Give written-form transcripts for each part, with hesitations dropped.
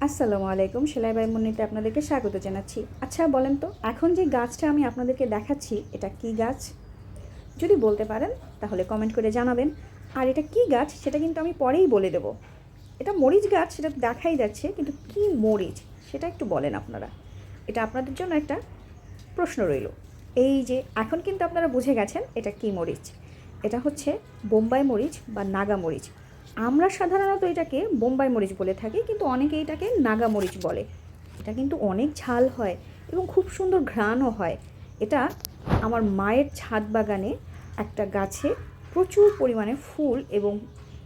আসসালামু আলাইকুম, সেলাই বাই মুন্নিতে আপনাদেরকে স্বাগত জানাচ্ছি। আচ্ছা বলেন তো, এখন যে গাছটা আমি আপনাদেরকে দেখাচ্ছি এটা কি গাছ? যদি বলতে পারেন তাহলে কমেন্ট করে জানাবেন। আর এটা কি গাছ সেটা কিন্তু আমি পরেই বলে দেব। এটা মরিচ গাছ, সেটা তো দেখাই যাচ্ছে, কিন্তু কি মরিচ সেটা একটু বলেন আপনারা। এটা আপনাদের জন্য একটা প্রশ্ন রইল। এই যে এখন কিন্তু আপনারা বুঝে গেছেন এটা কি মরিচ। এটা হচ্ছে বোম্বাই মরিচ বা নাগা মরিচ। আমরা সাধারণত এটাকে বোম্বাই মরিচ বলে থাকি, কিন্তু অনেকে এটাকে নাগা মরিচ বলে। এটা কিন্তু অনেক ঝাল হয় এবং খুব সুন্দর ঘ্রাণও হয়। এটা আমার মায়ের ছাদ বাগানে একটা গাছে প্রচুর পরিমাণে ফুল এবং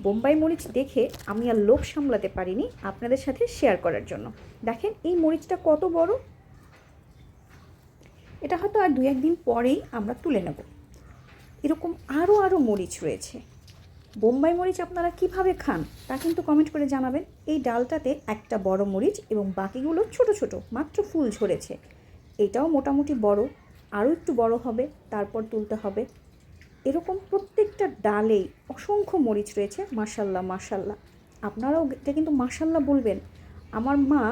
বোম্বাই মরিচ দেখে আমি আর লোভ সামলাতে পারিনি আপনাদের সাথে শেয়ার করার জন্য। দেখেন এই মরিচটা কত বড়। এটা হয়তো আর 2-1 দিন পরেই আমরা তুলে নেব। এরকম আরও মরিচ রয়েছে। বোম্বাই মরিচ আপনারা কিভাবে খান তা কিন্তু কমেন্ট করে জানাবেন। এই ডালটাতে একটা বড় মরিচ এবং বাকিগুলো ছোট ছোট মাত্র ফুল ঝরেছে। এটাও মোটামুটি বড়, আরও একটু বড় হবে, তারপর তুলতে হবে। এরকম প্রত্যেকটা ডালেই অসংখ্য মরিচ রয়েছে। মাশাল্লাহ মাশাল্লাহ, আপনারাও এটা কিন্তু মাশাল্লাহ বলবেন। আমার মা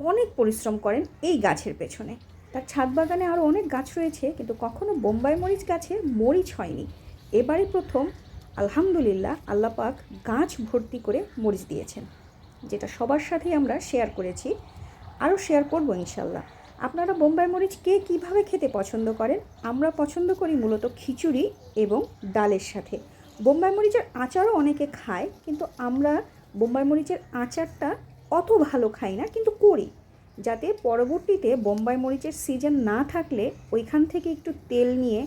অনেক পরিশ্রম করেন এই গাছের পেছনে। তার ছাদ বাগানে আরও অনেক গাছ রয়েছে, কিন্তু কখনো বোম্বাই মরিচ গাছে মরিচ হয়নি। এবারই প্রথম আলহামদুলিল্লাহ আল্লাহ পাক গাছ ভর্তি করে মরিচ দিয়েছেন, যেটা সবার সাথেই আমরা শেয়ার করেছি, আরও শেয়ার করব ইনশাল্লাহ। আপনারা বোম্বাই মরিচ কে কীভাবে খেতে পছন্দ করেন? আমরা পছন্দ করি মূলত খিচুড়ি এবং ডালের সাথে। বোম্বাই মরিচের আচারও অনেকে খায়, কিন্তু আমরা বোম্বাই মরিচের আচারটা অত ভালো খাই না, কিন্তু করি, যাতে পরবর্তীতে বোম্বাই মরিচের সিজন না থাকলে ওইখান থেকে একটু তেল নিয়ে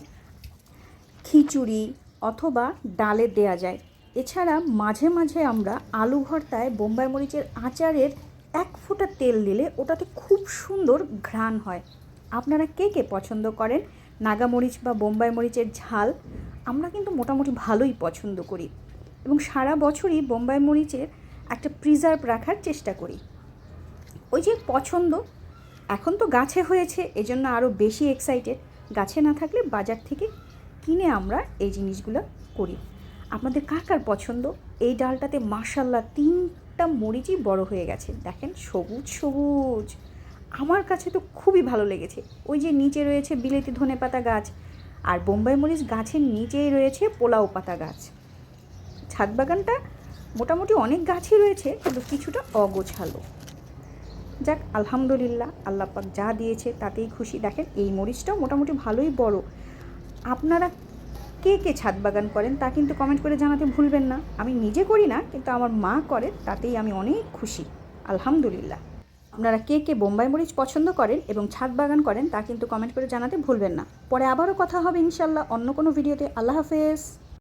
খিচুড়ি অথবা ডালে দেয়া যায়। এছাড়া মাঝে মাঝে আমরা আলু ভর্তায় বোম্বাই মরিচের আচারের 1 ফোঁটা তেল দিলে ওটাতে খুব সুন্দর ঘ্রাণ হয়। আপনারা কে কে পছন্দ করেন নাগা মরিচ বা বোম্বাই মরিচের ঝাল? আমরা কিন্তু মোটামুটি ভালোই পছন্দ করি এবং সারা বছরই বোম্বাই মরিচের একটা প্রিজার্ভ রাখার চেষ্টা করি। ওই যে পছন্দ, এখন তো গাছে হয়েছে এজন্য আরও বেশি এক্সাইটেড। গাছে না থাকলে বাজার থেকে কিনে আমরা এই জিনিসগুলো করি। আপনাদের কার কার পছন্দ? এই ডালটাতে মাশাল্লাহ 3টা মরিচই বড় হয়ে গেছে, দেখেন সবুজ সবুজ। আমার কাছে তো খুবই ভালো লেগেছে। ওই যে নিচে রয়েছে বিলেতি ধনেপাতা গাছ, আর বোম্বাই মরিচ গাছের নিচেই রয়েছে পোলাও পাতা গাছ। ছাদ বাগানটা মোটামুটি অনেক গাছই রয়েছে, কিন্তু কিছুটা অগোছালো। যাক আলহামদুলিল্লাহ, আল্লাহ পাক যা দিয়েছে তাতেই খুশি। দেখেন এই মরিচটাও মোটামুটি ভালোই বড়। আপনারা কে কে ছাদ বাগান করেন তা কিন্তু কমেন্ট করে জানাতে ভুলবেন না। আমি নিজে করি না, কিন্তু আমার মা করে, তাতেই আমি অনেক খুশি আলহামদুলিল্লাহ। আপনারা কে কে বোম্বাই মরিচ পছন্দ করেন এবং ছাদ বাগান করেন তা কিন্তু কমেন্ট করে জানাতে ভুলবেন না। পরে আবারও কথা হবে ইনশাল্লাহ অন্য কোনো ভিডিওতে। আল্লাহ হাফেজ।